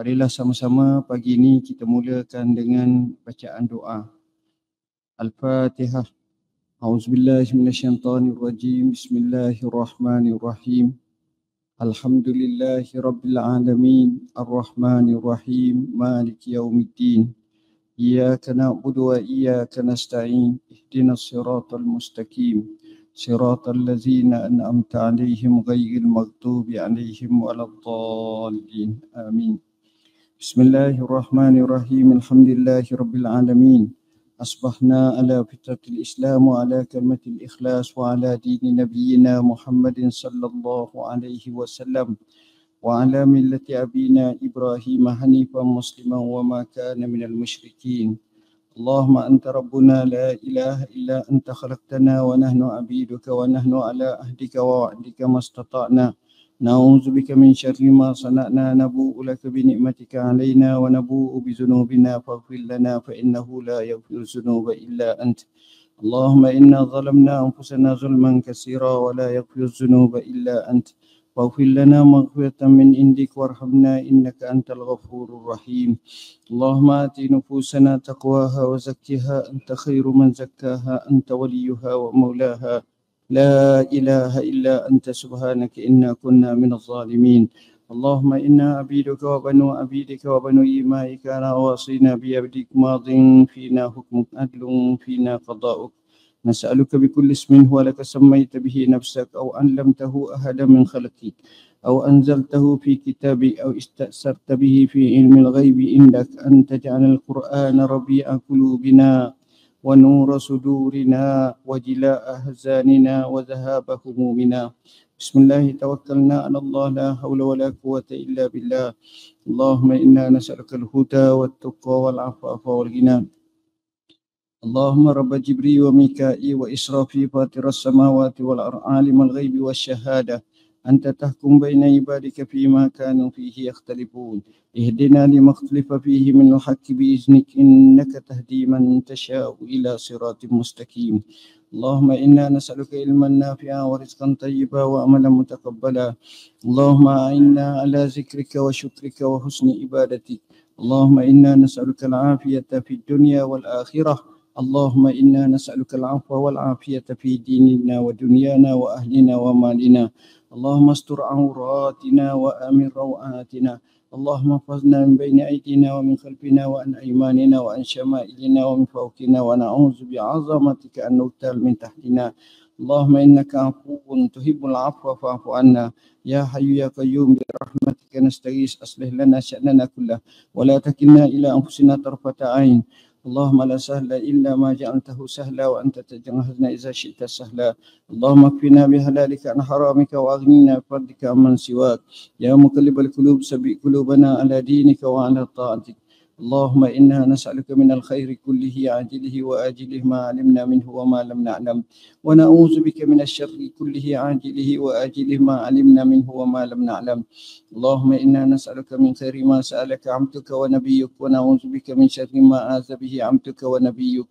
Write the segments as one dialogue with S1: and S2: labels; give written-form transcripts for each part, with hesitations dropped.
S1: Marilah sama-sama pagi ini kita mulakan dengan bacaan doa. Al-Fatihah. A'udzubillahi minasyaitonirrajim. Bismillahirrahmanirrahim. Alhamdulillahi rabbil alamin. Ar-Rahmanirrahim. Maliki yaumiddin. Iyyaka na'budu wa iyyaka nasta'in. Ihdinas siratal mustaqim. Siratal ladzina an'amta 'alaihim ghairil maghdubi 'alaihim waladdallin. Amin. Bismillahirrahmanirrahim. Alhamdulillahi rabbil alamin. Asbahna ala fitratil Islam wa ala kalimatil ikhlas wa ala dini nabiyyina Muhammadin sallallahu alaihi wasallam wa ala millati abina Ibrahim hanifan musliman wa ma kana minal musyrikin. Allahumma anta rabbuna la ilaha illa anta khalaqtana wa nahnu abiduka wa nahnu ala ahdika wa wa'dika mastata'na. Na'udzubika min syarri ma sana'na nabu'u laka bi ni'matika 'alaina wa nabu'u bi dzunubina faghfir lana fa innahu la yaghfiru dzunuba illa ant. Allahumma inna zalamna anfusana zulman katsira wa la yaghfiru dzunuba illa ant. Faghfir lana maghfiratan min indik warhamna innaka antal ghafurur rahim. Allahumma ati nufusana taqwaha wa zakkiha anta khairu man zakkaha anta waliyuha wa maulaha. لا إله إلا أنت سبحانك إنا كنا من الظالمين. اللهم إنا عبيدك وبنو عبيدك وبنو إمائك نواصينا بيدك ماض فينا حكمك عدل فينا قضاؤك. نسألك بكل اسم هو لك سميت به نفسك أو علمته أحدا من خلقك أو أنزلته في كتابك أو استأثرت به في علم الغيب عندك أن تجعل القرآن ربيع قلوبنا ونور صدورنا وجلاء أحزاننا وذهاب همومنا. بسم الله توكلنا على الله لا حول ولا قوة إلا بالله. اللهم إنا نسألك الهدى والتقى والعفاف والغنى. اللهم رب جبريل وميكائيل وإسرافيل فاطر السماوات والأرض عالم الغيب والشهادة أنت تحكم بين عبادك فيما كانوا فيه يختلفون. اهدنا لما اختلف فيه من الحق بإذنك إنك تهدي من تشاء إلى صراط مستقيم. اللهم إنا نسألك علما نافعا ورزقا طيبا وعملا متقبلا. اللهم أعنا على ذكرك وشكرك وحسن عبادتك. اللهم إنا نسألك العافية في الدنيا والآخرة. اللهم إنا نسألك العفو والعافية في ديننا ودنيانا وأهلنا ومالنا. اللهم استر عوراتنا وآمن روعاتنا. اللهم احفظنا من بين أيدينا ومن خلفنا وعن أيماننا وعن شمائلنا ومن فوقنا ونعوذ بعظمتك أن نغتال من تحتنا. اللهم إنك عفو تحب العفو فاعف عنا. يا حي يا قيوم برحمتك نستغيث أصلح لنا شأننا كله ولا تكلنا إلى أنفسنا طرفة عين. اللهم لا سهل إلا ما جعلته سهلا وأنت تجعل الحزن إذا شئت سهلا. اللهم اكفنا بحلالك عن حرامك وأغننا بفضلك عمن سواك. يا مقلب القلوب ثبت قلوبنا على دينك وعلى طاعتك. اللهم إنا نسألك من الخير كله عاجله وآجله ما علمنا منه وما لم نعلم ونعوذ بك من الشر كله عاجله وآجله ما علمنا منه وما لم نعلم. اللهم إنا نسألك من خير ما سألك عبدك ونبيك ونعوذ بك من شر ما آذ به عبدك ونبيك.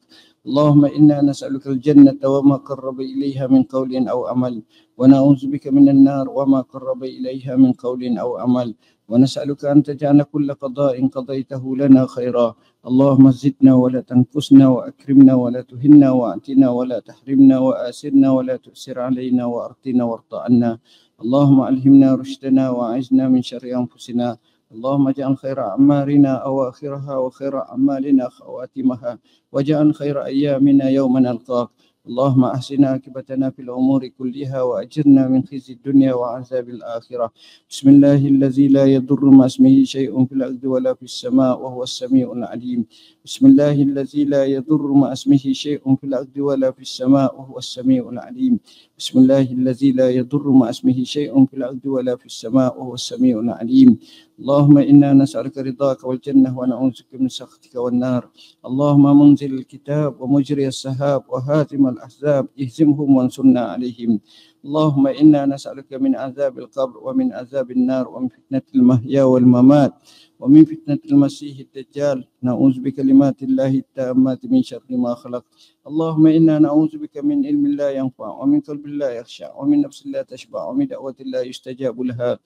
S1: اللهم إنا نسألك الجنة وما قرب إليها من قول أو عمل ونعوذ بك من النار وما قرب إليها من قول أو عمل ونسألك أن تجعل كل قضاء قضيته لنا خيرا. اللهم زدنا ولا تنقصنا وأكرمنا ولا تهنا وأعطنا ولا تحرمنا وآسرنا ولا تؤسر علينا وأرضنا وارض عنا. اللهم ألهمنا رشدنا وأعذنا من شر أنفسنا. اللهم اجعل خير أعمارنا أواخرها وخير أعمالنا خواتمها واجعل خير أيامنا يوم نلقاك. اللهم أحسن عاقبتنا في الأمور كلها وأجرنا من خزي الدنيا وعذاب الآخرة. بسم الله الذي لا يضر مع اسمه شيء في الأرض ولا في السماء وهو السميع العليم. بسم الله الذي لا يضر مع اسمه شيء في الأرض ولا في السماء وهو السميع العليم. بسم الله الذي لا يضر مع اسمه شيء في الأرض ولا في السماء وهو السميع العليم. اللهم إنا نسألك رضاك والجنة ونعوذ بك من سخطك والنار. اللهم منزل الكتاب ومجري السحاب وهازم الأحزاب اهزمهم وانصرنا عليهم. اللهم إنا نسألك من عذاب القبر ومن عذاب النار ومن فتنة المحيا والممات ومن فتنة المسيح الدجال، نعوذ بكلمات الله التامات من شر ما خلق. اللهم إنا نعوذ بك من علم لا ينفع، ومن قلب لا يخشع، ومن نفس لا تشبع، ومن دعوة لا يستجاب لها.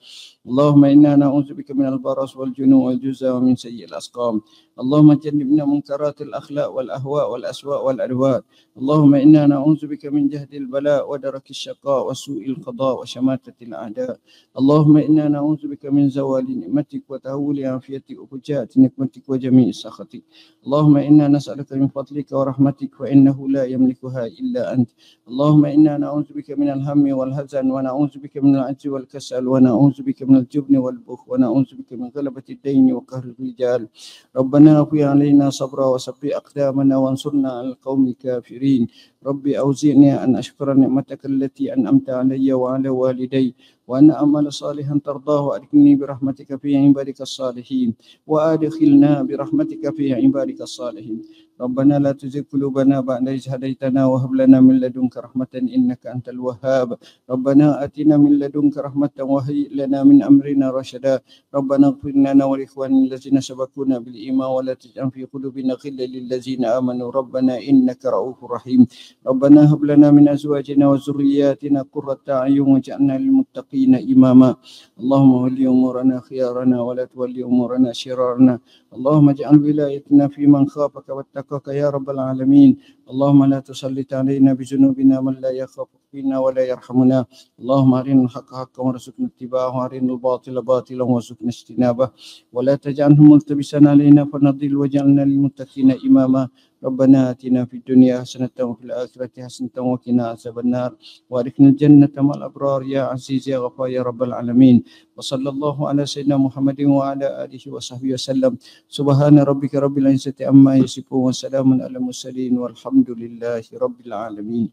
S1: اللهم إنا نعوذ بك من البرص والجنون والجزع، ومن سيء الأسقام. اللهم جنبنا منكرات الأخلاق والأهواء والأسواء والأدواء. اللهم إنا نعوذ بك من جهد البلاء ودرك الشقاء وسوء القضاء وشماتة الأعداء. اللهم إنا نعوذ بك من زوال نعمتك وتهول عافيتك وفجاءة نقمتك وجميع سخطك. اللهم إنا نسألك من فضلك ورحمتك، فإنه لا يملكها إلا أنت. اللهم إنا نعوذ بك من الهم والحزن، ونعوذ بك من العجز والكسل، ونعوذ بك من الجبن والبخل، ونعوذ بك من غلبة الدين وقهر الرجال. ربنا أفي علينا صبرا وثبت أقدامنا وانصرنا على القوم الكافرين. ربي أوزعني أن أشكر نعمتك التي أنعمت علي وعلى والدي، وأن أعمل صالحا ترضاه، وأدخلني برحمتك في عبادك الصالحين، وأدخلنا برحمتك في عبادك الصالحين. ربنا لا تزغ قلوبنا بعد إذ هديتنا، وهب لنا من لدنك رحمة إنك أنت الوهاب. ربنا آتنا من لدنك رحمة وهيئ لنا من أمرنا رشدا. ربنا اغفر لنا ولإخواننا الذين سبقونا بالإيمان، ولا تجعل في قلوبنا غلا للذين آمنوا ربنا إنك رؤوف رحيم. ربنا هب لنا من أزواجنا وذرياتنا قرة أعين واجعلنا للمتقين إماما. اللهم ول أمورنا خيارنا، ولا تولي أمورنا شرارنا. اللهم اجعل ولايتنا في من خافك واتقاك يا رب العالمين. اللهم لا تسلط علينا بذنوبنا من لا يخافك فينا ولا يرحمنا. اللهم أرنا الحق حقا وارزقنا اتباعه، وأرنا الباطل باطلا وارزقنا اجتنابه، ولا تجعله ملتبسا علينا فنضل، واجعلنا للمتقين إماما. ربنا آتنا في الدنيا حسنة وفي الآخرة حسنة وقنا عذاب النار، وأدخلنا الجنة مع الأبرار يا عزيز يا غفار يا رب العالمين. وصلى الله على سيدنا محمد وعلى آله وصحبه وسلم. سبحان ربك رب العزة عما يصفون، وسلام على المرسلين، والحمد لله رب العالمين.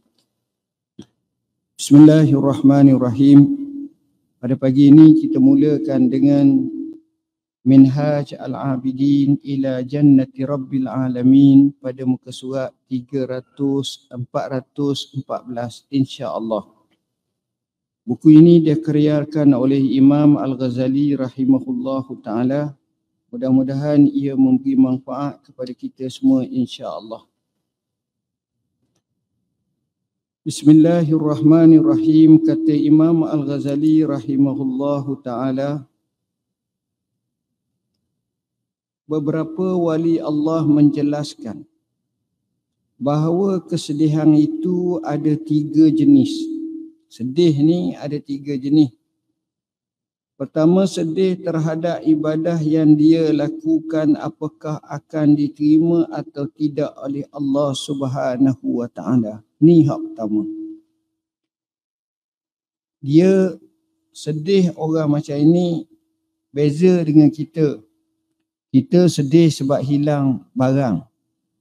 S1: Bismillahirrahmanirrahim. Pada pagi ini kita mulakan dengan Minhaj Al-Abidin ila Jannati Rabbil Alamin pada muka surat 414 insya-Allah. Buku ini dikaryakan oleh Imam Al-Ghazali rahimahullahu taala. Mudah-mudahan ia memberi manfaat kepada kita semua insya-Allah. Bismillahirrahmanirrahim. Kata Imam Al-Ghazali rahimahullahu taala, beberapa wali Allah menjelaskan bahawa kesedihan itu ada 3 jenis. Sedih ni ada 3 jenis. Pertama, sedih terhadap ibadah yang dia lakukan apakah akan diterima atau tidak oleh Allah Subhanahu wa taala. Ni hak pertama. Dia sedih orang macam ini beza dengan kita. Kita sedih sebab hilang barang.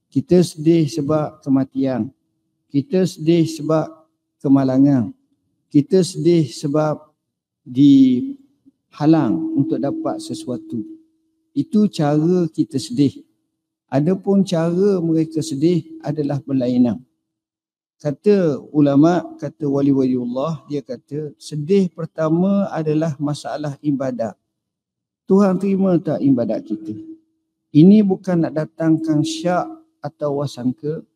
S1: Kita sedih sebab kematian. Kita sedih sebab kemalangan. Kita sedih sebab dihalang untuk dapat sesuatu. Itu cara kita sedih. Adapun cara mereka sedih adalah berlainan. Kata ulama, kata wali-waliullah, dia kata sedih pertama adalah masalah ibadat. Tuhan terima tak ibadat kita? Ini bukan nak datangkan syak atau wasangka,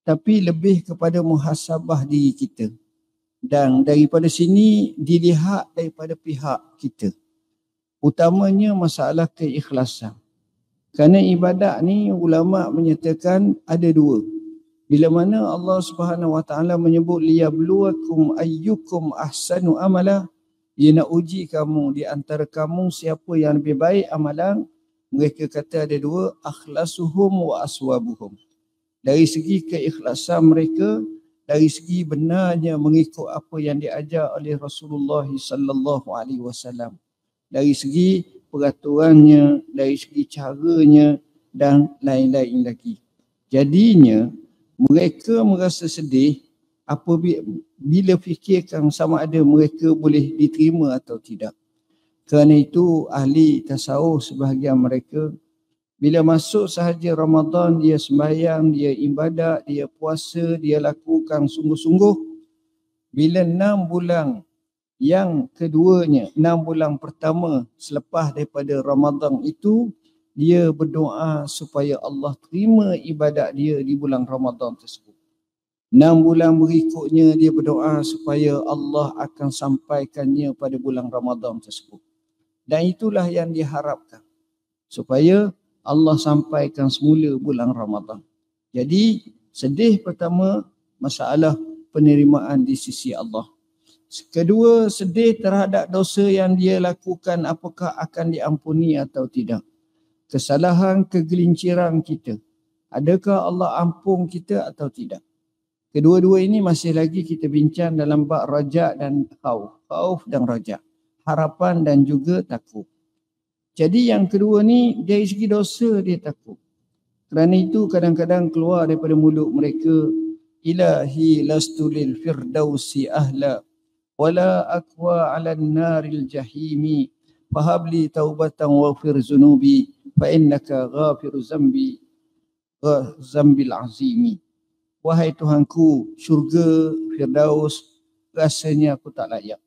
S1: tapi lebih kepada muhasabah diri kita. Dan daripada sini dilihat daripada pihak kita. Utamanya masalah keikhlasan. Kerana ibadat ni ulama menyatakan ada 2. Bila mana Allah Subhanahu wa taala menyebut liyabluwakum ayyukum ahsanu amala, dia nak uji kamu di antara kamu siapa yang lebih baik amalan. Mereka kata ada 2, akhlasuhum wa aswabuhum. Dari segi keikhlasan mereka, dari segi benarnya mengikut apa yang diajar oleh Rasulullah sallallahu alaihi wasallam. Dari segi peraturannya, dari segi caranya dan lain-lain lagi. Jadinya mereka merasa sedih apabila fikirkan sama ada mereka boleh diterima atau tidak. Kerana itu ahli tasawuf sebahagian mereka bila masuk sahaja Ramadan, dia sembahyang, dia ibadat, dia puasa, dia lakukan sungguh-sungguh. Bila 6 bulan Yang keduanya, 6 bulan pertama selepas daripada Ramadan itu, dia berdoa supaya Allah terima ibadat dia di bulan Ramadan tersebut. 6 bulan berikutnya dia berdoa supaya Allah akan sampaikannya pada bulan Ramadan tersebut. Dan itulah yang diharapkan, supaya Allah sampaikan semula bulan Ramadan. Jadi sedih pertama masalah penerimaan di sisi Allah. Kedua, sedih terhadap dosa yang dia lakukan, apakah akan diampuni atau tidak. Kesalahan, kegelinciran kita, adakah Allah ampun kita atau tidak. Kedua-dua ini masih lagi kita bincang dalam bab raja dan khauf. Khauf dan raja. Harapan dan juga takut. Jadi yang kedua ni dari segi dosa dia takut. Kerana itu kadang-kadang keluar daripada mulut mereka, ilahi lastu lil firdausi ahla wala akwa ala naril jahimi fahabli taubatan waghfir zunubi fa innaka ghafiru zambil azimi. Wahai Tuhanku, syurga Firdaus rasanya aku tak layak.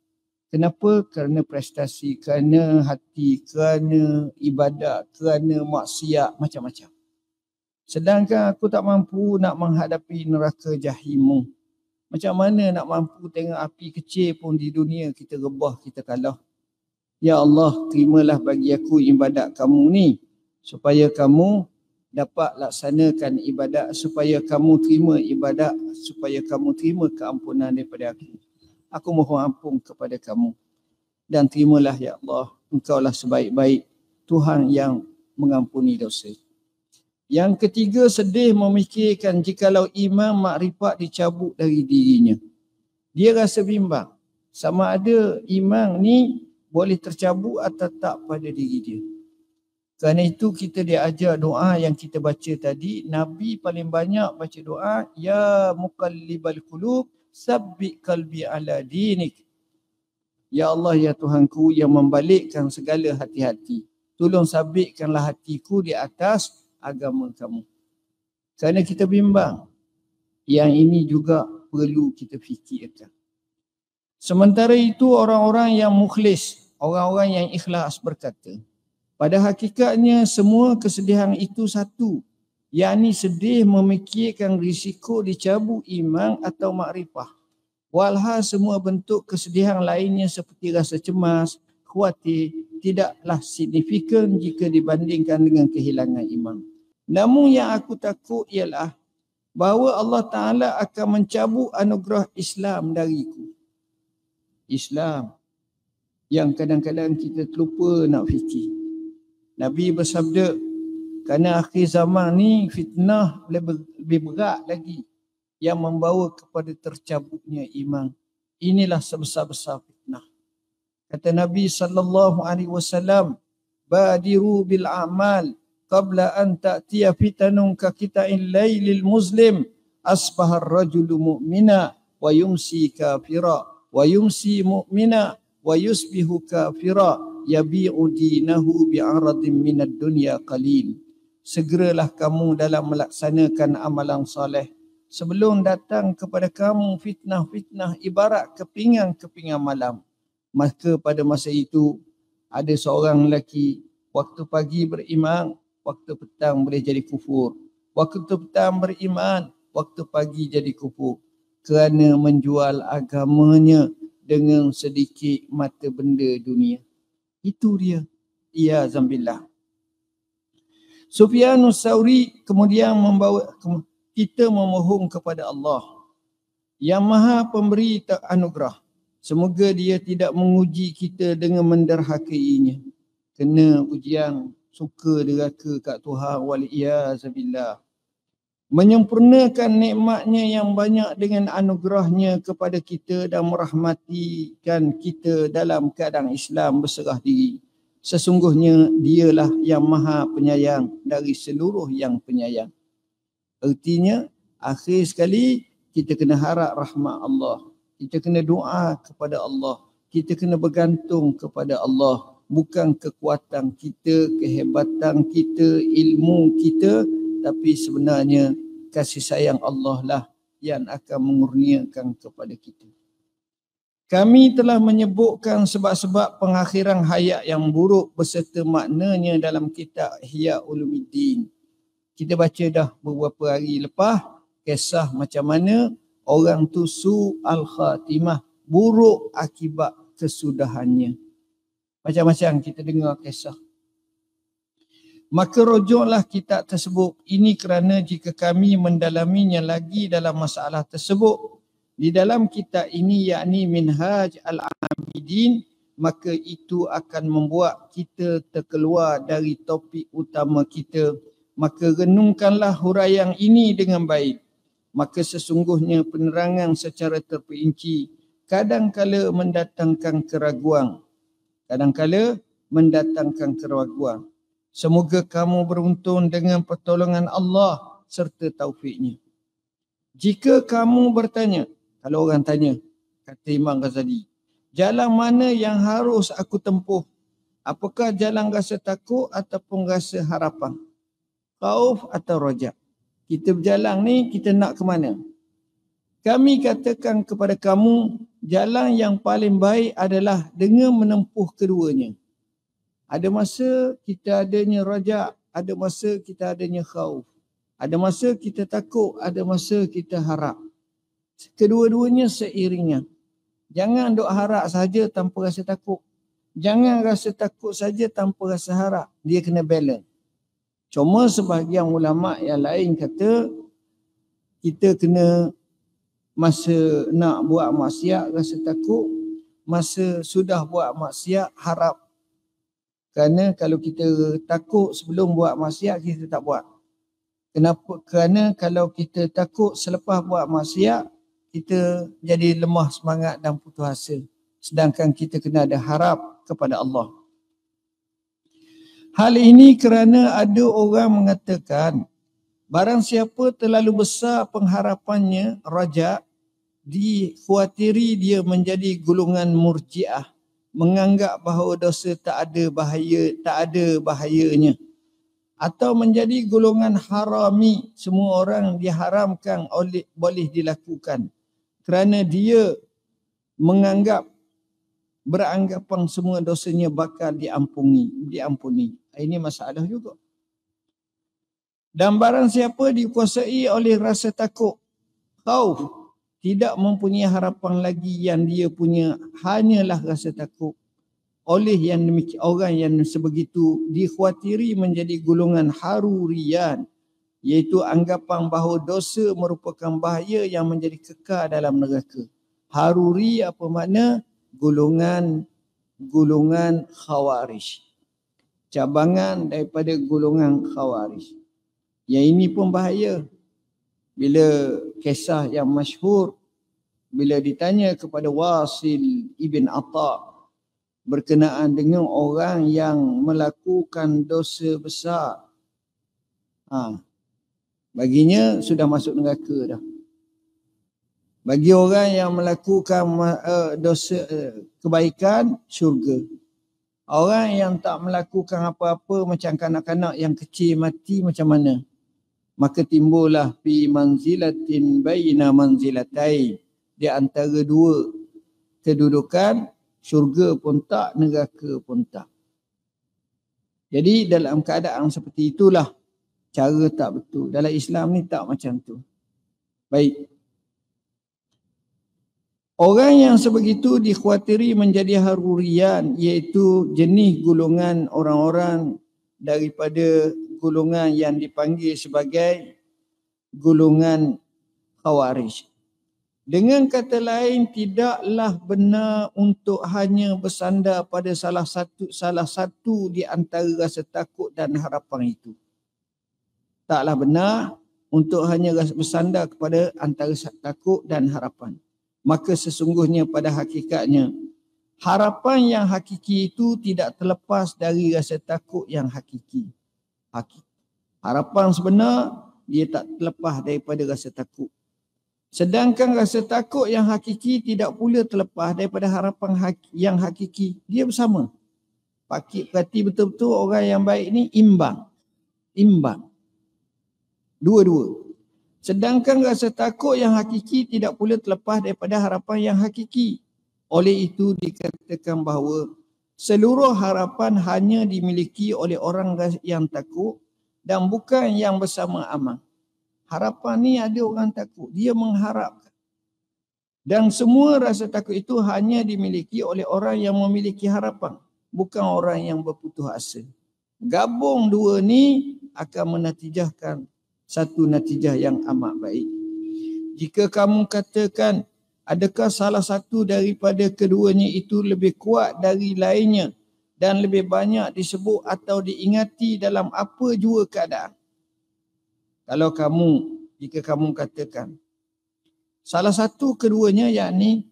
S1: Kenapa? Kerana prestasi, kerana hati, kerana ibadat, kerana maksiat, macam-macam. Sedangkan aku tak mampu nak menghadapi neraka jahimu. Macam mana nak mampu tengok api kecil pun di dunia kita rebah, kita kalah. Ya Allah, terimalah bagi aku ibadat kamu ni, supaya kamu dapat laksanakan ibadat, supaya kamu terima ibadat, supaya kamu terima keampunan daripada aku. Aku mohon ampun kepada kamu. Dan terimalah ya Allah, engkaulah sebaik-baik Tuhan yang mengampuni dosa. Yang ketiga, sedih memikirkan jikalau iman makrifat dicabut dari dirinya. Dia rasa bimbang. Sama ada iman ni boleh tercabut atau tak pada diri dia. Kerana itu kita diajar doa yang kita baca tadi. Nabi paling banyak baca doa, ya muqallibal qulub sabbit qalbi ala dinik. Ya Allah, ya Tuhanku yang membalikkan segala hati-hati, tolong sabitkanlah hatiku di atas agama kamu. Kerana kita bimbang. Yang ini juga perlu kita fikirkan. Sementara itu orang-orang yang mukhlis, orang-orang yang ikhlas berkata, pada hakikatnya semua kesedihan itu satu, yakni sedih memikirkan risiko dicabut iman atau makrifah. Walhal semua bentuk kesedihan lainnya seperti rasa cemas, khawatir, tidaklah signifikan jika dibandingkan dengan kehilangan iman. Namun yang aku takut ialah bahawa Allah Ta'ala akan mencabut anugerah Islam dariku. Islam yang kadang-kadang kita terlupa nak fikir. Nabi bersabda, kerana akhir zaman ni fitnah lebih berat lagi yang membawa kepada tercabutnya iman. Inilah sebesar-besar fitnah. Kata Nabi SAW, badiru bil a'mal qabla an ta'tiya fitanun ka qita'il laylil muslim asbahar rajulu mu'mina wa yumsi kafira wa yumsi mu'mina wa yusbihu kafira yabi'u dinahu bi'aradin minad dunya qalil. Segeralah kamu dalam melaksanakan amalan soleh sebelum datang kepada kamu fitnah-fitnah ibarat kepingan-kepingan malam. Maka pada masa itu ada seorang lelaki, waktu pagi beriman, waktu petang boleh jadi kufur. Waktu petang beriman, waktu pagi jadi kufur. Kerana menjual agamanya dengan sedikit mata benda dunia. Itu dia. Ya zambillah. Sufyanus Tsauri kemudian membawa kita memohon kepada Allah yang Maha Pemberi anugerah. Semoga dia tidak menguji kita dengan menderhakainya. Kena ujian suka deraka kat Tuhan, waliyazabillah. Menyempurnakan nikmatnya yang banyak dengan anugerahnya kepada kita dan merahmatikan kita dalam keadaan Islam berserah diri. Sesungguhnya dialah yang maha penyayang dari seluruh yang penyayang. Artinya, akhir sekali kita kena harap rahmat Allah. Kita kena doa kepada Allah. Kita kena bergantung kepada Allah. Bukan kekuatan kita, kehebatan kita, ilmu kita, tapi sebenarnya kasih sayang Allah lah yang akan mengurniakan kepada kita. Kami telah menyebutkan sebab-sebab pengakhiran hayat yang buruk beserta maknanya dalam kitab Ihya Ulumuddin. Kita baca dah beberapa hari lepas kisah macam mana orang tu su'al khatimah, buruk akibat kesudahannya. Macam-macam kita dengar kisah. Maka rujuklah kitab tersebut. Ini kerana jika kami mendalaminya lagi dalam masalah tersebut, di dalam kitab ini yakni Minhaj Al-Abidin, maka itu akan membuat kita terkeluar dari topik utama kita. Maka renungkanlah huraian ini dengan baik. Maka sesungguhnya penerangan secara terperinci kadangkala mendatangkan keraguan. Semoga kamu beruntung dengan pertolongan Allah serta taufiknya. Jika kamu bertanya, kalau orang tanya, kata Imam Ghazali, jalan mana yang harus aku tempuh? Apakah jalan rasa takut ataupun rasa harapan? Khauf atau raja? Kita berjalan ni, kita nak ke mana? Kami katakan kepada kamu, jalan yang paling baik adalah dengan menempuh keduanya. Ada masa kita adanya raja, ada masa kita adanya khauf. Ada masa kita takut, ada masa kita harap. Kedua-duanya seiringnya. Jangan duk harap saja tanpa rasa takut. Jangan rasa takut saja tanpa rasa harap. Dia kena balance. Cuma sebahagian ulama yang lain kata kita kena masa nak buat maksiat rasa takut, masa sudah buat maksiat harap. Kerana kalau kita takut sebelum buat maksiat, kita tak buat. Kenapa? Kerana kalau kita takut selepas buat maksiat, kita jadi lemah semangat dan putus asa. Sedangkan kita kena ada harap kepada Allah. Hal ini kerana ada orang mengatakan, barang siapa terlalu besar pengharapannya, raja, dikhawatiri dia menjadi golongan murjiah. Menganggap bahawa dosa tak ada bahayanya, atau menjadi golongan harami, semua orang diharamkan boleh dilakukan kerana dia beranggapan semua dosanya bakal diampuni. Ini masalah juga. Dan barang siapa dikuasai oleh rasa takut, khauf, tidak mempunyai harapan lagi, yang dia punya hanyalah rasa takut. Oleh yang demikian, orang yang sebegitu dikhawatiri menjadi golongan harurian, iaitu anggapan bahawa dosa merupakan bahaya yang menjadi kekal dalam neraka. Haruri apa makna? Golongan khawarij. Cabangan daripada golongan khawarij. Yang ini pun bahaya. Bila kisah yang masyhur, bila ditanya kepada Wasil ibn Atta berkenaan dengan orang yang melakukan dosa besar, baginya sudah masuk neraka dah. Bagi orang yang melakukan dosa kebaikan, syurga. Orang yang tak melakukan apa-apa macam kanak-kanak yang kecil mati, macam mana? Maka timbullah fi manzilatin baina manzilatain, di antara dua kedudukan, syurga pun tak, neraka pun tak. Jadi dalam keadaan seperti itulah cara tak betul. Dalam Islam ni tak macam tu. Baik. Orang yang sebegitu dikhawatiri menjadi harurian, iaitu jenis golongan orang-orang daripada golongan yang dipanggil sebagai golongan khawarij. Dengan kata lain, tidaklah benar untuk hanya bersandar pada salah satu di antara rasa takut dan harapan itu. Taklah benar untuk hanya bersandar kepada antara takut dan harapan. Maka sesungguhnya pada hakikatnya, harapan yang hakiki itu tidak terlepas dari rasa takut yang hakiki. Harapan sebenar, dia tak terlepas daripada rasa takut. Sedangkan rasa takut yang hakiki tidak pula terlepas daripada harapan yang hakiki. Dia bersama. Berarti betul-betul orang yang baik ni imbang. Dua-dua. Sedangkan rasa takut yang hakiki tidak pula terlepas daripada harapan yang hakiki. Oleh itu dikatakan bahawa seluruh harapan hanya dimiliki oleh orang yang takut dan bukan yang bersama aman. Harapan ni ada orang takut, dia mengharapkan. Dan semua rasa takut itu hanya dimiliki oleh orang yang memiliki harapan, bukan orang yang berputus asa. Gabung dua ni akan menatijahkan satu natijah yang amat baik. Jika kamu katakan, adakah salah satu daripada keduanya itu lebih kuat dari lainnya dan lebih banyak disebut atau diingati dalam apa jua keadaan? Jika kamu katakan, salah satu keduanya, yakni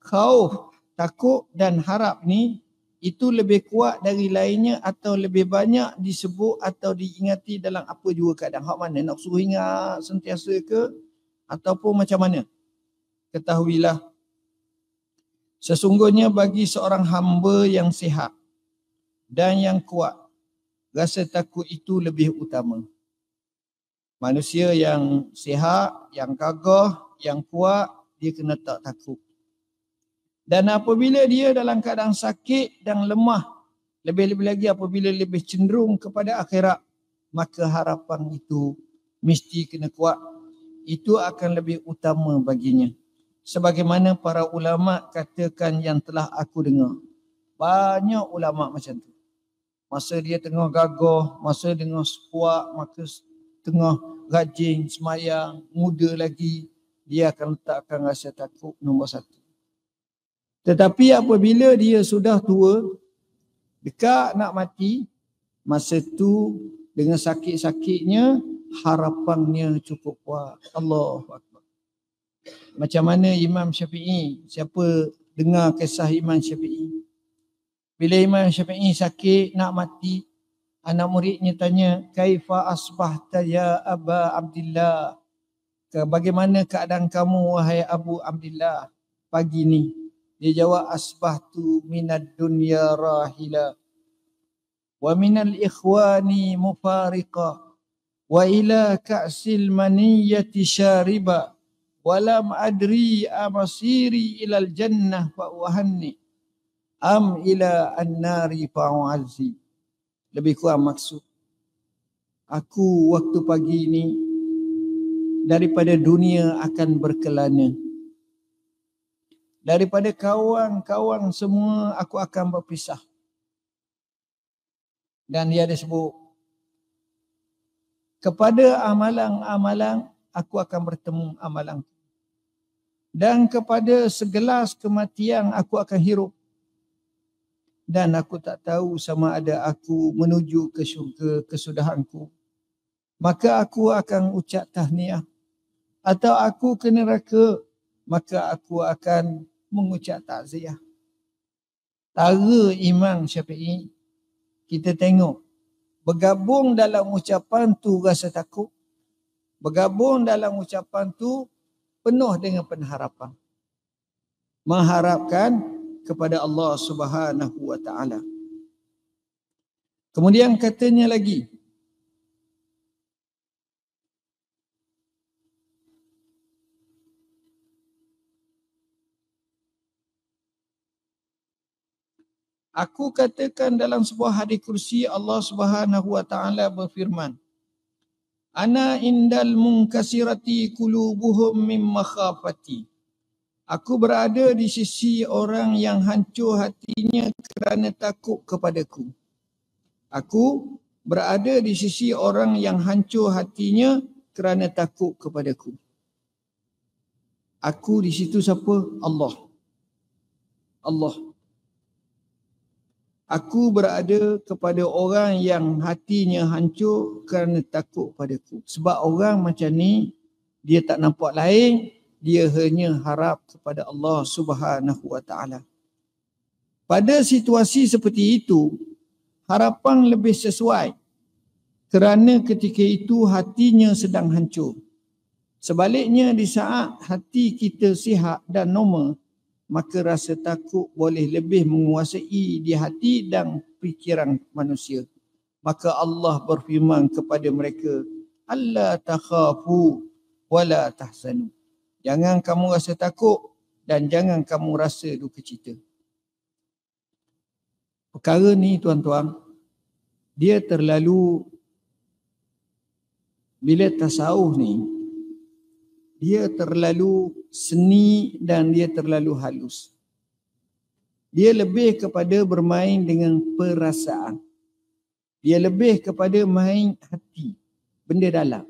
S1: khauf, takut dan harap ni itu lebih kuat dari lainnya atau lebih banyak disebut atau diingati dalam apa jua keadaan. Hak mana? Nak suruh ingat sentiasa ke? Ataupun macam mana? Ketahuilah, sesungguhnya bagi seorang hamba yang sihat dan yang kuat, rasa takut itu lebih utama. Manusia yang sihat, yang gagah, yang kuat, dia kena tak takut. Dan apabila dia dalam keadaan sakit dan lemah, lebih-lebih lagi apabila lebih cenderung kepada akhirat, maka harapan itu mesti kena kuat. Itu akan lebih utama baginya. Sebagaimana para ulama katakan yang telah aku dengar. Banyak ulama macam tu. Masa dia tengah gagah, masa tengah kuat, maka tengah rajin, semayang, muda lagi, dia akan letakkan rasa takut nombor satu. Tetapi apabila dia sudah tua, dekat nak mati, masa tu dengan sakit-sakitnya, harapannya cukup kuat. Allahu Akbar. Macam mana Imam Syafi'i? Siapa dengar kisah Imam Syafi'i? Bila Imam Syafi'i sakit nak mati, anak muridnya tanya, kaifa asbahta ya Aba Abdillah? Bagaimana keadaan kamu wahai Abu Abdillah pagi ni? Dia jawab, asbahtu minad dunya rahila wa minal ikhwani mufariqa wa ila ka'sil maniyati syariba wa lam adri amasiri ilal jannah fa'uhanni am ila an-nari fa'u'azzi. Lebih kurang maksud, aku waktu pagi ni daripada dunia akan berkelana. Daripada kawan-kawan semua aku akan berpisah. Dan dia ada sebut, kepada amalan-amalan aku akan bertemu amalan. Dan kepada segelas kematian aku akan hirup. Dan aku tak tahu sama ada aku menuju ke syurga kesudahanku, maka aku akan ucap tahniah, atau aku ke neraka, maka aku akan mengucap takziah. Tara Imam Syafi'i, kita tengok, bergabung dalam ucapan tu rasa takut, bergabung dalam ucapan tu penuh dengan pengharapan. Mengharapkan kepada Allah Subhanahu wa ta'ala. Kemudian katanya lagi, aku katakan dalam sebuah hadis kursi, Allah Subhanahu wa ta'ala berfirman, ana indal munkasirati qulubuhum min makhafati. Aku berada di sisi orang yang hancur hatinya kerana takut kepadaku. Aku berada di sisi orang yang hancur hatinya kerana takut kepadaku. Aku di situ siapa? Allah. Allah. Aku berada kepada orang yang hatinya hancur kerana takut padaku. Sebab orang macam ni, dia tak nampak lain, dia hanya harap kepada Allah Subhanahu wa ta'ala. Pada situasi seperti itu, harapan lebih sesuai kerana ketika itu hatinya sedang hancur. Sebaliknya, di saat hati kita sihat dan normal, maka rasa takut boleh lebih menguasai di hati dan fikiran manusia. Maka Allah berfirman kepada mereka, alla takhafu wala tahzanu. Jangan kamu rasa takut dan jangan kamu rasa duka cita. Perkara ni tuan-tuan, dia terlalu, bila tasawuf ni, dia terlalu seni dan dia terlalu halus. Dia lebih kepada bermain dengan perasaan. Dia lebih kepada main hati, benda dalam.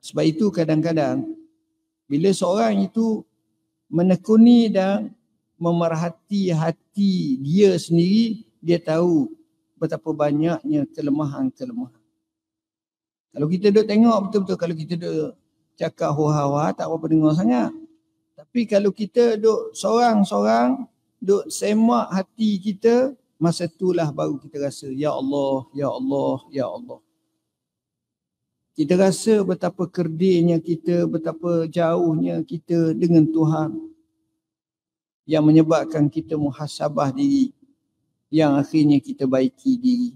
S1: Sebab itu kadang-kadang bila seorang itu menekuni dan memerhati hati dia sendiri, dia tahu betapa banyaknya kelemahan-kelemahan. Kalau kita duduk tengok betul-betul, kalau kita duduk cakap hoa-hoa tak apa dengar sangat. Tapi kalau kita duduk sorang-sorang, duduk semak hati kita, masa itulah baru kita rasa, ya Allah, ya Allah, ya Allah. Kita rasa betapa kerdilnya kita, betapa jauhnya kita dengan Tuhan, yang menyebabkan kita muhasabah diri, yang akhirnya kita baiki diri.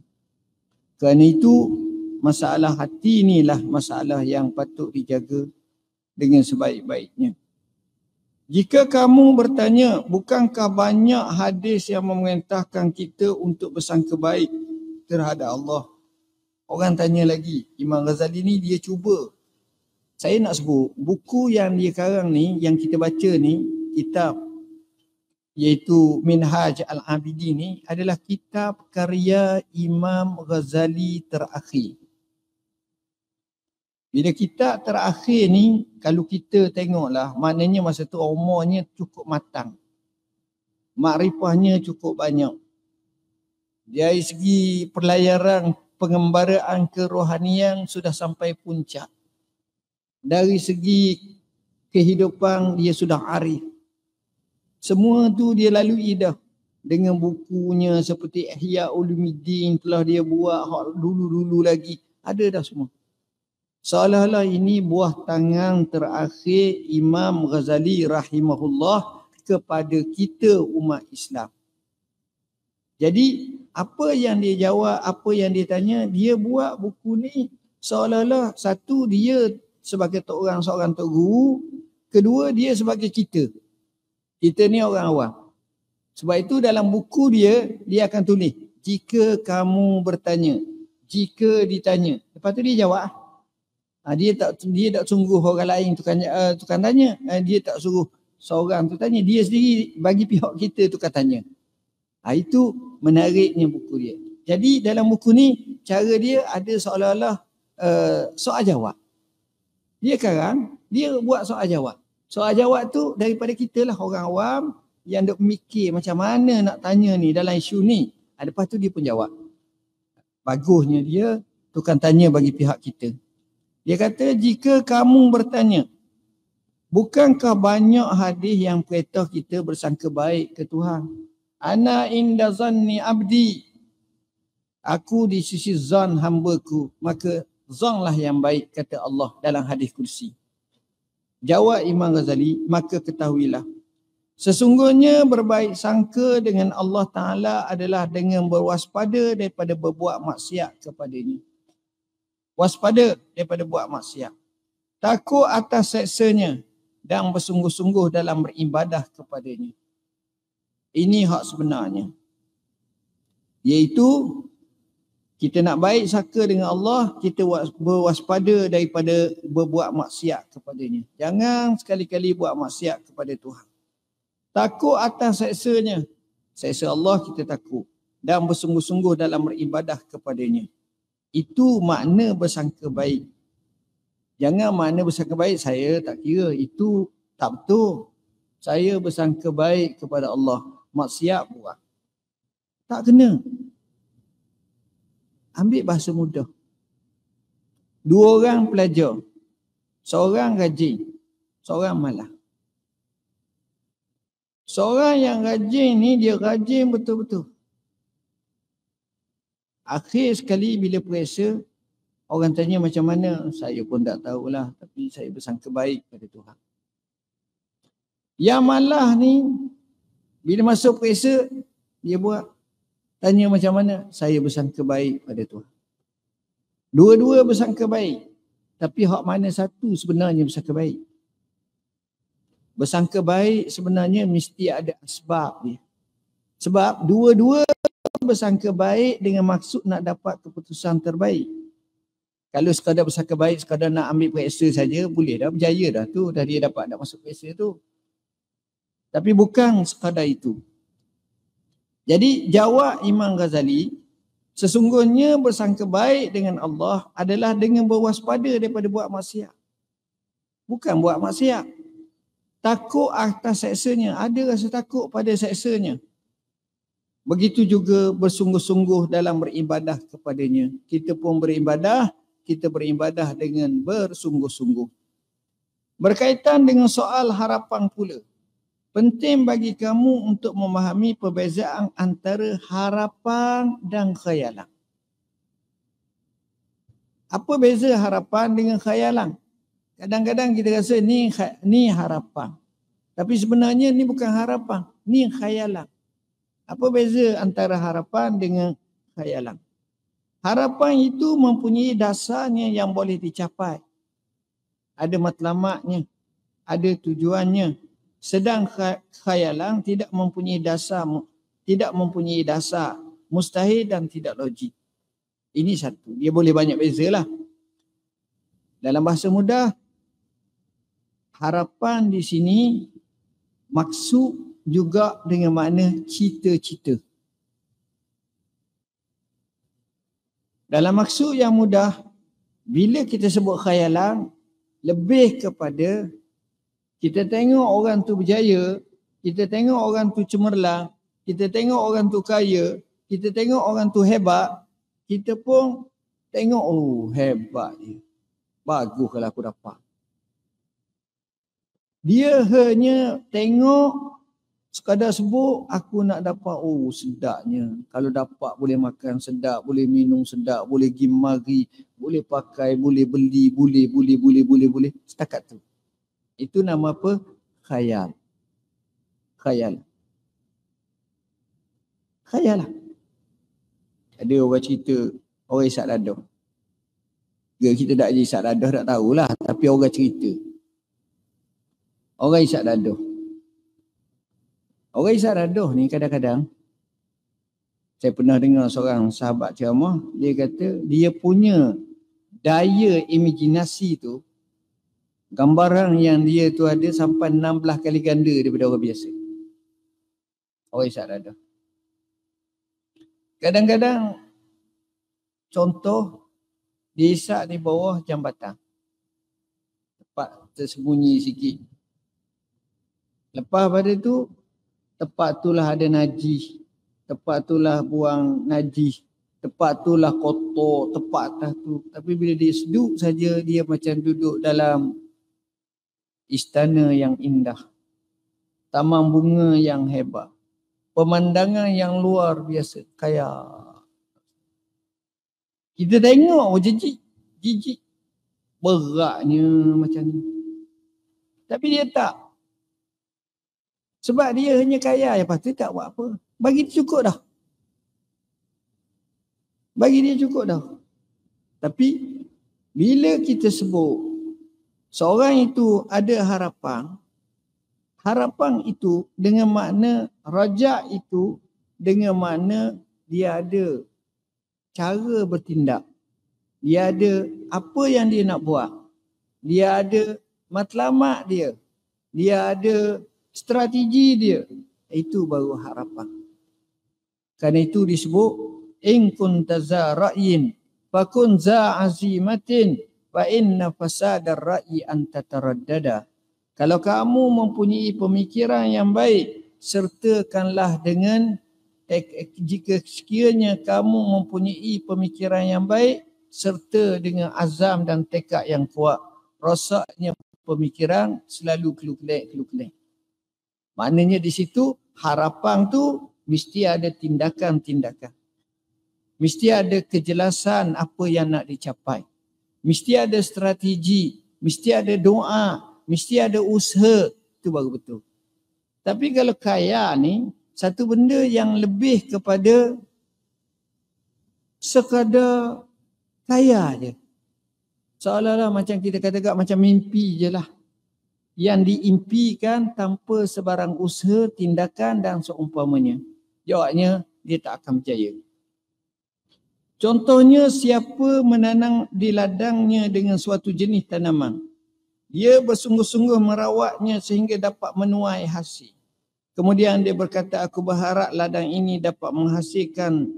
S1: Kerana itu, masalah hati inilah masalah yang patut dijaga dengan sebaik-baiknya. Jika kamu bertanya, bukankah banyak hadis yang memerintahkan kita untuk bersangka baik terhadap Allah? Orang tanya lagi, Imam Ghazali ni dia cuba. Saya nak sebut, buku yang dia karang ni, yang kita baca ni, kitab iaitu Minhaj Al-Abidin ni adalah kitab karya Imam Ghazali terakhir. Bila kitab terakhir ni, kalau kita tengoklah, maknanya masa tu umurnya cukup matang. Makrifahnya cukup banyak. Dari segi pelayaran pengembaraan kerohanian sudah sampai puncak. Dari segi kehidupan dia sudah arif. Semua tu dia lalui dah. Dengan bukunya seperti Ihya Ulumuddin telah dia buat dulu-dulu lagi. Ada dah semua. Seolah-olah ini buah tangan terakhir Imam Ghazali rahimahullah kepada kita umat Islam. Jadi apa yang dia jawab, apa yang dia tanya, dia buat buku ni seolah-olah satu dia sebagai seorang tok guru, kedua dia sebagai kita. Kita ni orang awam. Sebab itu dalam buku dia akan tulis, jika kamu bertanya, jika ditanya. Lepas tu dia jawab. Dia tak sungguh orang lain tukang tanya. Dia tak suruh seorang tu tanya. Dia sendiri bagi pihak kita tukang tanya. Itu menariknya buku dia. Jadi dalam buku ni cara dia ada seolah-olah soal jawab. Dia karang, dia buat soal jawab. Soal jawab tu daripada kita lah orang awam yang duk mikir macam mana nak tanya ni dalam isu ni. Lepas tu dia pun jawab. Bagusnya dia tukang tanya bagi pihak kita. Dia kata, jika kamu bertanya, bukankah banyak hadis yang perintah kita bersangka baik ke Tuhan? Ana inda zanni abdi. Aku di sisi zan hambaku, maka zanlah yang baik, kata Allah dalam hadis kursi. Jawab Imam Ghazali, maka ketahuilah, sesungguhnya berbaik sangka dengan Allah Ta'ala adalah dengan berwaspada daripada berbuat maksiat kepadanya. Waspada daripada buat maksiat. Takut atas seksanya dan bersungguh-sungguh dalam beribadah kepadanya. Ini hak sebenarnya. Iaitu kita nak baik sangka dengan Allah, kita berwaspada daripada berbuat maksiat kepadanya. Jangan sekali-kali buat maksiat kepada Tuhan. Takut atas seksanya. Seksa Allah kita takut. Dan bersungguh-sungguh dalam beribadah kepadanya. Itu makna bersangka baik. Jangan makna bersangka baik, saya tak kira. Itu tak betul. Saya bersangka baik kepada Allah. Maksiat buat. Tak kena. Ambil bahasa mudah. Dua orang pelajar. Seorang rajin. Seorang malas. Seorang yang rajin ni dia rajin betul-betul. Akhir sekali bila periksa, orang tanya macam mana, saya pun tak tahulah, tapi saya bersangka baik pada Tuhan. Yang malah ni, bila masuk periksa, dia buat, tanya macam mana, saya bersangka baik pada Tuhan. Dua-dua bersangka baik, tapi hak mana satu sebenarnya bersangka baik? Bersangka baik sebenarnya mesti ada asbab dia. Sebab dua-dua bersangka baik dengan maksud nak dapat keputusan terbaik. Kalau sekadar bersangka baik, sekadar nak ambil periksa saja, boleh dah, berjaya dah tu, dah dia dapat nak masuk periksa tu. Tapi bukan sekadar itu. Jadi jawab Imam Ghazali, sesungguhnya bersangka baik dengan Allah adalah dengan berwaspada daripada buat maksiat. Bukan buat maksiat. Takut atas seksanya, ada rasa takut pada seksanya. Begitu juga bersungguh-sungguh dalam beribadah kepadanya. Kita pun beribadah, kita beribadah dengan bersungguh-sungguh. Berkaitan dengan soal harapan pula, penting bagi kamu untuk memahami perbezaan antara harapan dan khayalan. Apa beza harapan dengan khayalan? Kadang-kadang kita rasa ni harapan. Tapi sebenarnya ni bukan harapan, ni khayalan. Apa beza antara harapan dengan khayalan? Harapan itu mempunyai dasarnya yang boleh dicapai. Ada matlamatnya, ada tujuannya. Sedang khayalan tidak mempunyai dasar, mustahil dan tidak logik. Ini satu. Dia boleh banyak bezalah. Dalam bahasa mudah, harapan di sini maksud juga dengan makna cita-cita. Dalam maksud yang mudah, bila kita sebut khayalan, lebih kepada kita tengok orang tu berjaya, kita tengok orang tu cemerlang, kita tengok orang tu kaya, kita tengok orang tu hebat, kita pun tengok, oh hebat dia. Bagus kalau aku dapat. Dia hanya tengok sekadar sebut aku nak dapat, oh sedapnya. Kalau dapat boleh makan sedap, boleh minum sedap, boleh pergi mari, boleh pakai, boleh beli, boleh. Setakat tu. Itu nama apa? Khayal. Khayal. Khayalan. Ada orang cerita, orang isap dadah. Kita tak je isap dadah, tak tahulah. Tapi orang cerita. Orang isap dadah. Orang isap dadah ni kadang-kadang, saya pernah dengar seorang sahabat ceramah, dia kata dia punya daya imajinasi tu, gambaran yang dia tu ada sampai 16 kali ganda daripada orang biasa. Orang isap dadah. Kadang-kadang, contoh, dia isap di bawah jambatan. Tempat tersembunyi sikit. Lepas pada tu, tempat itulah ada najis. Tempat itulah buang najis. Tempat itulah kotor. Tempat atas tu. Tapi bila dia seduk saja, dia macam duduk dalam istana yang indah. Taman bunga yang hebat. Pemandangan yang luar biasa. Kaya. Kita tengok, jijik. Beratnya macam ni. Tapi dia tak. Sebab dia hanya kaya, lepas tu tak buat apa. Bagi dia cukup dah. Bagi dia cukup dah. Tapi bila kita sebut seorang itu ada harapan, harapan itu dengan makna rajak itu dengan makna dia ada cara bertindak. Dia ada apa yang dia nak buat. Dia ada matlamat dia. Dia ada strategi dia. Itu baru harapan. Kerana itu disebut in kunta za ra'yin fakun za azimatin fa inna fasadar ra'yi an tataraddada. Kalau kamu mempunyai pemikiran yang baik, sertakanlah dengan jika sekiranya kamu mempunyai pemikiran yang baik serta dengan azam dan tekad yang kuat, rosaknya pemikiran selalu keluk-keluk. Maknanya di situ harapan tu mesti ada tindakan-tindakan. Mesti ada kejelasan apa yang nak dicapai. Mesti ada strategi, mesti ada doa, mesti ada usaha. Itu baru betul. Tapi kalau kaya ni, satu benda yang lebih kepada sekadar kaya je. Seolah-olah macam kita katakan macam mimpi je lah. yang diimpikan tanpa sebarang usaha, tindakan dan seumpamanya? Jawabnya, dia tak akan berjaya. Contohnya, siapa menanam di ladangnya dengan suatu jenis tanaman, dia bersungguh-sungguh merawatnya sehingga dapat menuai hasil. Kemudian dia berkata, aku berharap ladang ini dapat menghasilkan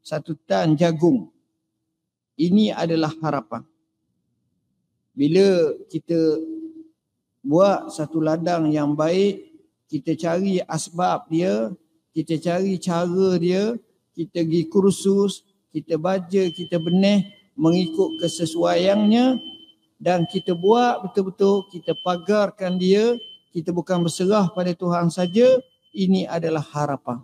S1: 1 tan jagung. Ini adalah harapan. Bila kita buat satu ladang yang baik, kita cari asbab dia, kita cari cara dia, kita pergi kursus, kita baca, kita benih mengikut kesesuaiannya dan kita buat betul-betul, kita pagarkan dia, kita bukan berserah pada Tuhan saja. Ini adalah harapan.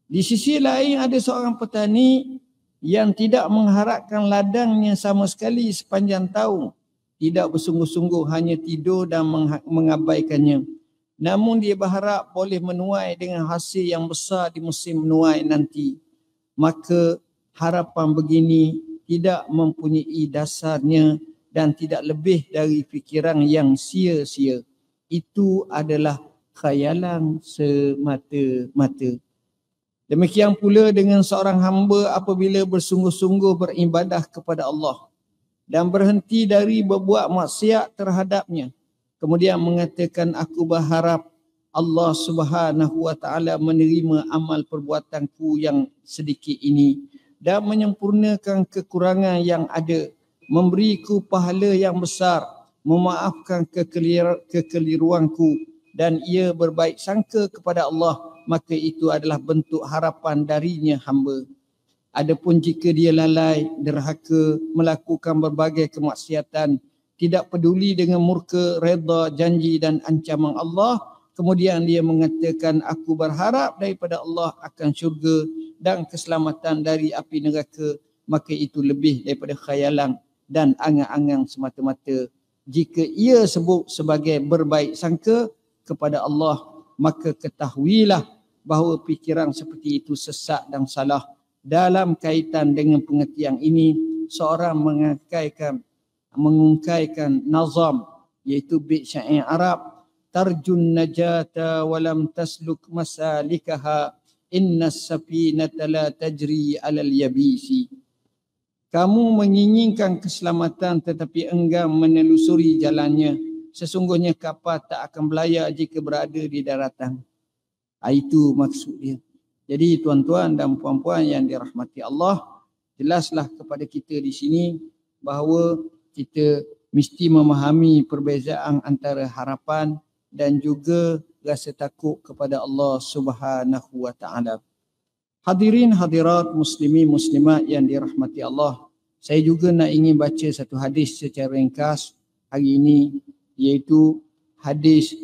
S1: Di sisi lain ada seorang petani yang tidak mengharapkan ladangnya sama sekali sepanjang tahun. Tidak bersungguh-sungguh, hanya tidur dan mengabaikannya. Namun dia berharap boleh menuai dengan hasil yang besar di musim menuai nanti. Maka harapan begini tidak mempunyai dasarnya dan tidak lebih dari fikiran yang sia-sia. Itu adalah khayalan semata-mata. Demikian pula dengan seorang hamba apabila bersungguh-sungguh beribadah kepada Allah dan berhenti dari berbuat maksiat terhadapnya. Kemudian mengatakan, aku berharap Allah Subhanahu wa taala menerima amal perbuatanku yang sedikit ini dan menyempurnakan kekurangan yang ada, memberiku pahala yang besar, memaafkan kekeliruanku, dan ia berbaik sangka kepada Allah, maka itu adalah bentuk harapan darinya hamba. Adapun jika dia lalai, derhaka, melakukan berbagai kemaksiatan, tidak peduli dengan murka, redha, janji dan ancaman Allah, kemudian dia mengatakan, aku berharap daripada Allah akan syurga dan keselamatan dari api neraka, maka itu lebih daripada khayalan dan angan-angan semata-mata. Jika ia sebut sebagai berbaik sangka kepada Allah, maka ketahuilah bahawa fikiran seperti itu sesat dan salah. Dalam kaitan dengan pengertian ini, seorang mengungkaikan nazam, iaitu bait syair Arab, tarjun najata walam tasluk masalikaha, inna safinata la tajri alal yabisi. Kamu menginginkan keselamatan tetapi enggan menelusuri jalannya. Sesungguhnya kapal tak akan berlayar jika berada di daratan. Itu maksud dia. Jadi tuan-tuan dan puan-puan yang dirahmati Allah, jelaslah kepada kita di sini bahawa kita mesti memahami perbezaan antara harapan dan juga rasa takut kepada Allah Subhanahu wa taala. Hadirin hadirat muslimin muslimat yang dirahmati Allah, saya juga nak ingin baca satu hadis secara ringkas hari ini, iaitu hadis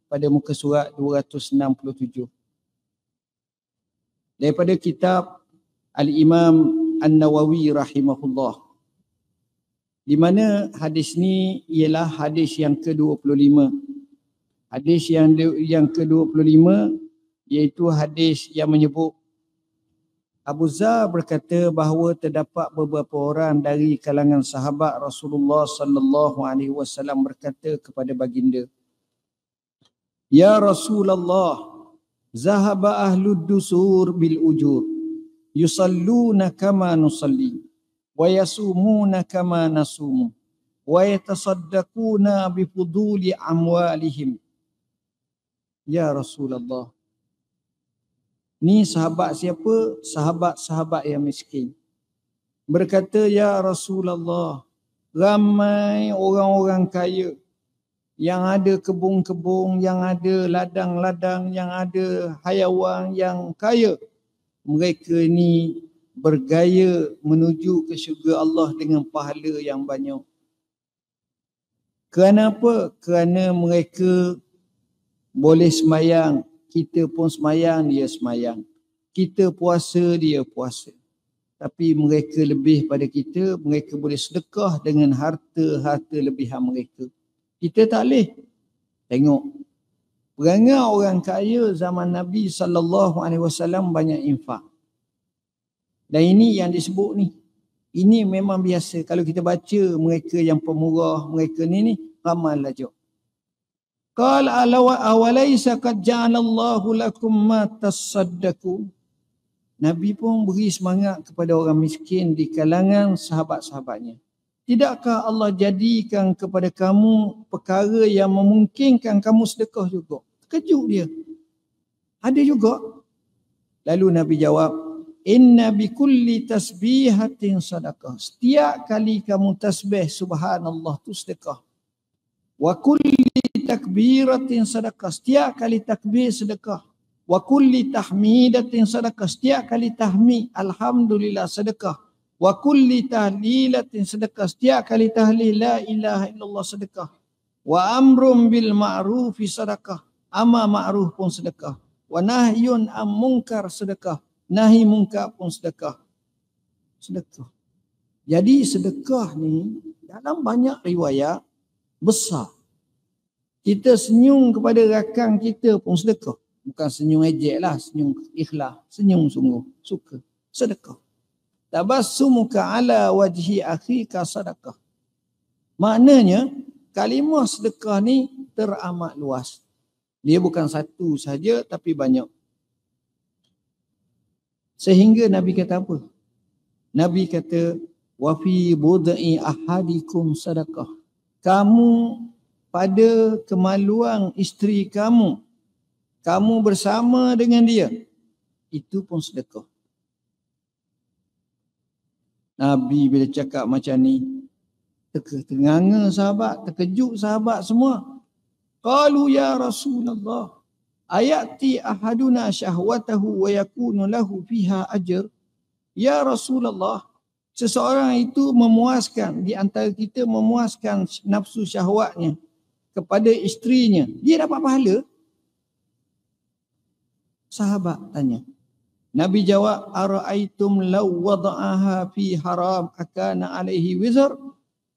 S1: pada muka surat 267. Daripada kitab Al-Imam An-Nawawi rahimahullah. Di mana hadis ni ialah hadis yang ke-25. Hadis yang ke-25 iaitu hadis yang menyebut Abu Zar berkata bahawa terdapat beberapa orang dari kalangan sahabat Rasulullah sallallahu alaihi wasallam berkata kepada baginda, Ya Rasulullah, zahaba ahlud dusur bil ujur, yusalluna kama nusalli, wa yasumuna kama nasumu, wa yatasaddaquna bi fuduli amwalihim. Ya Rasulullah. Ni sahabat siapa? Sahabat-sahabat yang miskin. Berkata, Ya Rasulullah, ramai orang-orang kaya yang ada kebun-kebun, yang ada ladang-ladang, yang ada hayawan yang kaya. Mereka ni bergaya menuju ke syurga Allah dengan pahala yang banyak. Kerana apa? Kerana mereka boleh sembahyang, kita pun sembahyang, dia sembahyang. Kita puasa, dia puasa. Tapi mereka lebih pada kita, mereka boleh sedekah dengan harta-harta lebihan mereka. Kita tak boleh. Tengok. Perangai orang kaya zaman Nabi SAW banyak infak. Dan ini yang disebut ni. Ini memang biasa. Kalau kita baca mereka yang pemurah, mereka ni ramal laju. Qala awalaysa qad ja'alallahu lakum ma tasaddaqu. Nabi pun beri semangat kepada orang miskin di kalangan sahabat-sahabatnya. Tidakkah Allah jadikan kepada kamu perkara yang memungkinkan kamu sedekah juga? Terkejut dia. Ada juga. Lalu Nabi jawab, inna bikulli tasbihatin sadaqah. Setiap kali kamu tasbih subhanallah tu sedekah. Wa kulli takbiratin sadaqah. Setiap kali takbir sedekah. Wa kulli tahmidatin sadaqah. Setiap kali tahmid alhamdulillah sedekah. Wa kulli tahlilatin sedekah. Setiap kali tahlil la ilaha illallah sedekah. Wa amrun bil ma'rufi sedekah. Amar ma'ruf pun sedekah. Wa nahyun am munkar sedekah. Nahi munkar pun sedekah. Sedekah. Jadi sedekah ni dalam banyak riwayat besar. Kita senyum kepada rakan kita pun sedekah. Bukan senyum ejek lah, senyum ikhlas, senyum sungguh, suka, sedekah. Tabassumuka ala wajhi akhika sedekah. Maknanya kalimah sedekah ni teramat luas. Dia bukan satu saja tapi banyak. Sehingga Nabi kata apa? Nabi kata wa fi bud'i ahadikum sedekah. Kamu pada kemaluan isteri kamu, kamu bersama dengan dia, itu pun sedekah. Nabi bila cakap macam ni, ternganga sahabat, terkejut sahabat semua. Qalu ya Rasulullah, ayati ahaduna syahwatahu wa yakunu lahu fiha ajr. Ya Rasulullah, seseorang itu memuaskan, di antara kita memuaskan nafsu syahwatnya kepada isterinya, dia dapat pahala? Sahabat tanya. Nabi jawab, ara'aitum law wada'aha fi haram akana alaihi wizr?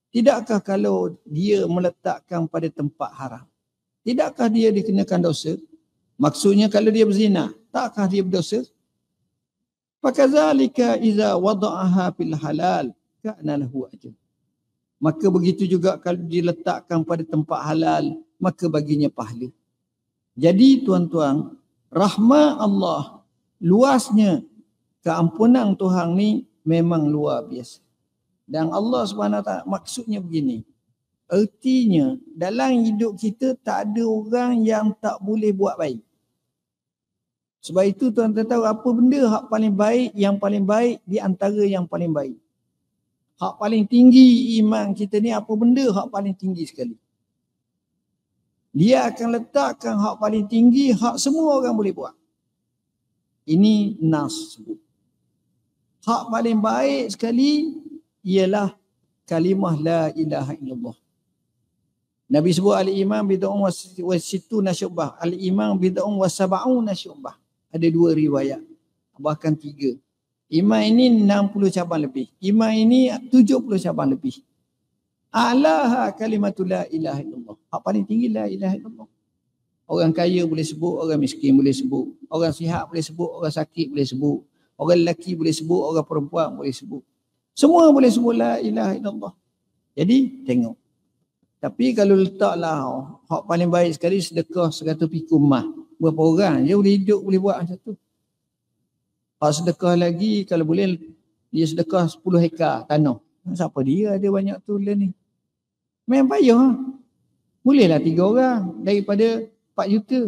S1: Tidakkah kalau dia meletakkan pada tempat haram, tidakkah dia dikenakan dosa? Maksudnya kalau dia berzina, takkah dia berdosa? Fakazalika iza wada'aha fil halal kana lahu ajr. Maka begitu juga kalau diletakkan pada tempat halal, maka baginya pahala. Jadi tuan-tuan, rahmat Allah, luasnya keampunan Tuhan ni memang luar biasa. Dan Allah SWT maksudnya begini. Artinya dalam hidup kita tak ada orang yang tak boleh buat baik. Sebab itu tuan-tuan tahu apa benda hak paling baik, yang paling baik di antara yang paling baik. Hak paling tinggi iman kita ni apa benda hak paling tinggi sekali. Dia akan letakkan hak paling tinggi, hak semua orang boleh buat. Ini nas sebut. Hak paling baik sekali ialah kalimah la ilaha illallah. Nabi sebut al-iman bid'un wa sittuna syu'bah. Al-iman bid'un wa sab'una syu'bah. Ada dua riwayat. Bahkan tiga. Iman ini 60 cabang lebih. Iman ini 70 cabang lebih. A'laha kalimatul la ilaha illallah. Hak paling tinggi la ilaha illallah. Orang kaya boleh sebut, orang miskin boleh sebut. Orang sihat boleh sebut, orang sakit boleh sebut. Orang lelaki boleh sebut, orang perempuan boleh sebut. Semua boleh sebut la ilaha illallah. Jadi tengok. Tapi kalau letaklah hak paling baik sekali sedekah 100 pikul mah. Berapa orang je boleh hidup boleh buat macam tu. Hak sedekah lagi kalau boleh dia sedekah 10 hektar tanah. Siapa dia ada banyak tu ni. Memang payah. Bolehlah 3 orang daripada 4 juta.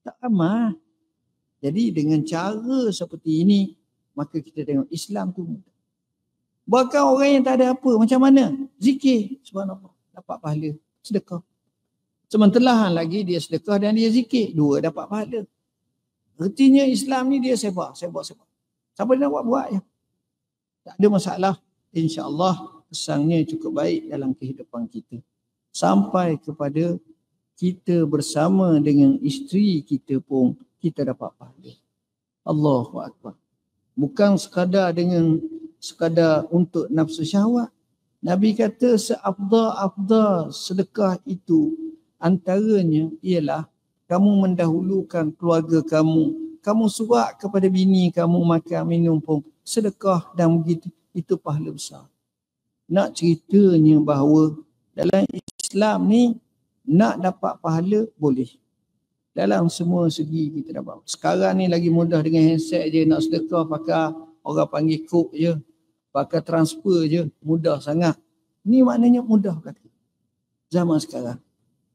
S1: Tak ramah. Jadi dengan cara seperti ini maka kita tengok Islam tu. Bahkan orang yang tak ada apa macam mana? Zikir. Subhanallah. Dapat pahala. Sedekah. Sementara lagi dia sedekah dan dia zikir. Dua dapat pahala. Artinya Islam ni dia sebab. Siapa dia nak buat je. Tak ada masalah. InsyaAllah kesannya cukup baik dalam kehidupan kita. Sampai kepada kita bersama dengan isteri kita pun kita dapat pahala. Allahu Akbar. Bukan sekadar untuk nafsu syahwat. Nabi kata seafdal-afdal sedekah itu antaranya ialah kamu mendahulukan keluarga kamu. Kamu suap kepada bini kamu makan minum pun sedekah dan begitu. Itu pahala besar. Nak ceritanya bahawa dalam Islam ni nak dapat pahala boleh. Dalam semua segi kita dapat. Sekarang ni lagi mudah dengan handset je, nak sedekah pakai orang panggil kod je, pakai transfer je, mudah sangat. Ni maknanya mudah kata. Zaman sekarang.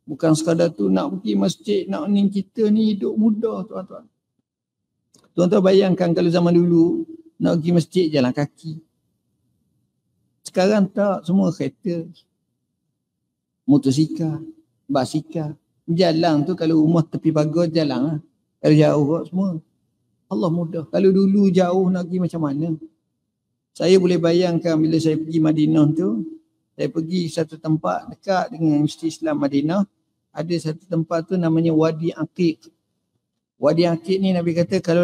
S1: Bukan sekadar tu nak pergi masjid, nak ni, kita ni hidup mudah tuan-tuan. Tuan-tuan bayangkan kalau zaman dulu nak pergi masjid jalan kaki. Sekarang tak, semua kereta, motosikal, basikal. Jalan tu kalau rumah tepi pagar jalan lah. Kalau jauh kot semua. Allah mudah. Kalau dulu jauh nak pergi macam mana? Saya boleh bayangkan bila saya pergi Madinah tu, saya pergi satu tempat dekat dengan Universiti Islam Madinah. Ada satu tempat tu namanya Wadi Aqiq. Wadi Aqiq ni Nabi kata kalau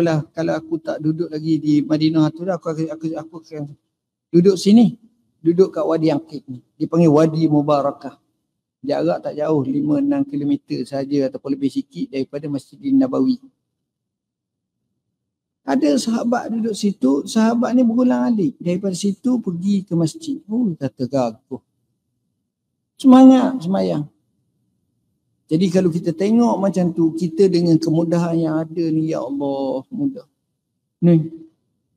S1: aku tak duduk lagi di Madinah tu dah, aku akan duduk sini. Duduk kat Wadi Aqiq ni. Dipanggil Wadi Mubarakah. Jarak tak jauh, 5-6 km saja ataupun lebih sikit daripada Masjid Nabawi. Ada sahabat duduk situ, sahabat ni berulang-alik daripada situ pergi ke masjid. Oh, kata gagah. Semangat semayang. Jadi kalau kita tengok macam tu, kita dengan kemudahan yang ada ni, ya Allah, mudah. Ni,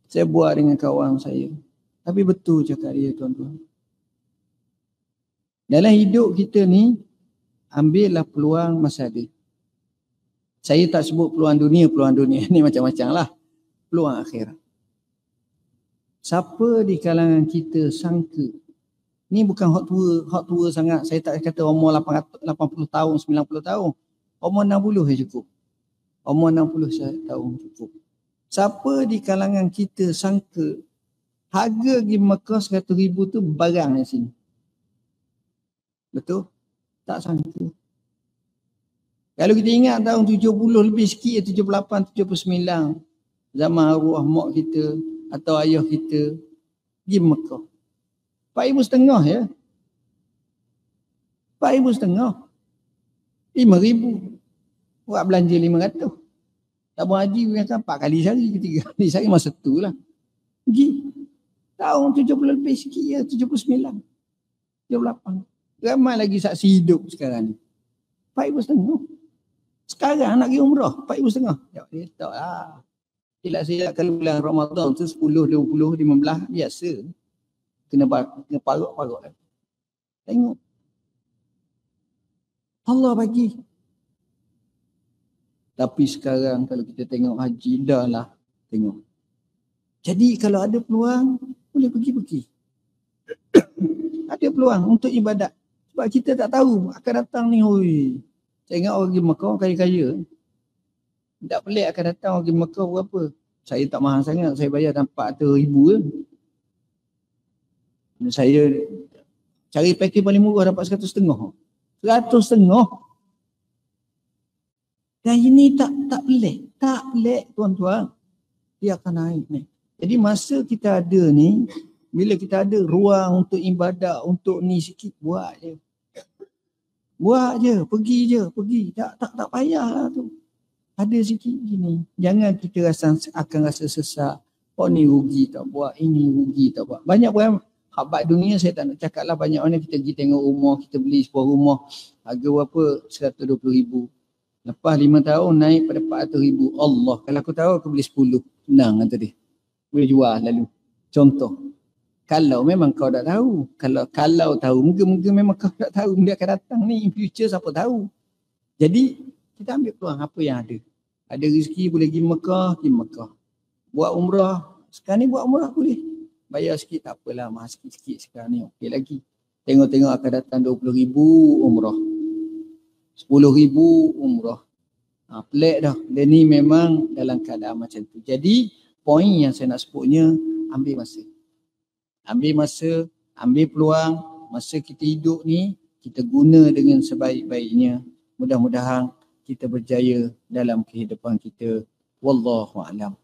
S1: saya buat dengan kawan saya. Tapi betul cakap dia tuan-tuan. Dalam hidup kita ni, ambillah peluang masa ada. Saya tak sebut peluang dunia ni macam-macam lah. Peluang akhirat. Siapa di kalangan kita sangka, ni bukan hak tua sangat. Saya tak kata umur 80 tahun, 90 tahun. Umur 60 je cukup. Umur 60 tahun cukup. Siapa di kalangan kita sangka, harga pergi Mekah 100,000 tu barang di sini. Betul? Tak sangka. Kalau kita ingat tahun 70 lebih sikit, 78, 79, zaman arwah mak kita atau ayah kita pergi Mekah. 4,500 ya. 4,500. 5,000. Buat belanja 500. Tabung haji kan 4 kali sehari, 3 kali sehari, masa tu lah. Pergi. Tahun 70 lebih sikit ya, 79. 78. Ramai lagi saksi hidup sekarang ni. 4,500. Sekarang nak pergi umrah, 4,500. Ya, tak lah. Silap-silap kalau bulan Ramadan tu 10, 20, 15, biasa. Kena parut-parut lagi. Tengok. Allah bagi. Tapi sekarang kalau kita tengok haji, dah lah. Tengok. Jadi kalau ada peluang, boleh pergi-pergi. Ada peluang untuk ibadat. Sebab kita tak tahu akan datang ni. Oi. Saya ingat orang pergi Mekah kaya-kaya. Tak pelik akan datang orang pergi Mekah berapa. Saya tak mahal sangat. Saya bayar dalam 400,000 je. Saya cari package paling murah dapat 150. 150. Dan ini tak pelik. Tak pelik tuan-tuan. Dia akan naik ni. Jadi masa kita ada ni, bila kita ada ruang untuk ibadat, untuk ni sikit, buat je. Buat je, pergi. Tak payah lah tu. Ada sikit gini. Jangan kita akan rasa sesak. Oh ni rugi tak buat, ini rugi tak buat. Banyak orang, khabat dunia saya tak nak cakap lah. Banyak orang kita pergi tengok rumah, kita beli sebuah rumah. Harga berapa? 120,000. Lepas 5 tahun naik pada 400,000. Allah, kalau aku tahu aku beli 10. Senang kata dia. Boleh jual lalu. Contoh. Kalau memang kau tak tahu. Kalau tahu, mungkin memang kau tak tahu. Dia akan datang ni. In future siapa tahu. Jadi kita ambil peluang apa yang ada. Ada rezeki boleh pergi Mekah. Buat umrah. Sekarang ni buat umrah boleh. Bayar sikit tak apalah. Mahal sikit-sikit sekarang ni. Okey lagi. Tengok-tengok akan datang 20,000 umrah. 10,000 umrah. Pelik dah. Dia ni memang dalam keadaan macam tu. Jadi poin yang saya nak sebutnya, ambil masa. Ambil masa, ambil peluang. Masa kita hidup ni, kita guna dengan sebaik-baiknya. Mudah-mudahan kita berjaya dalam kehidupan kita. Wallahu a'lam.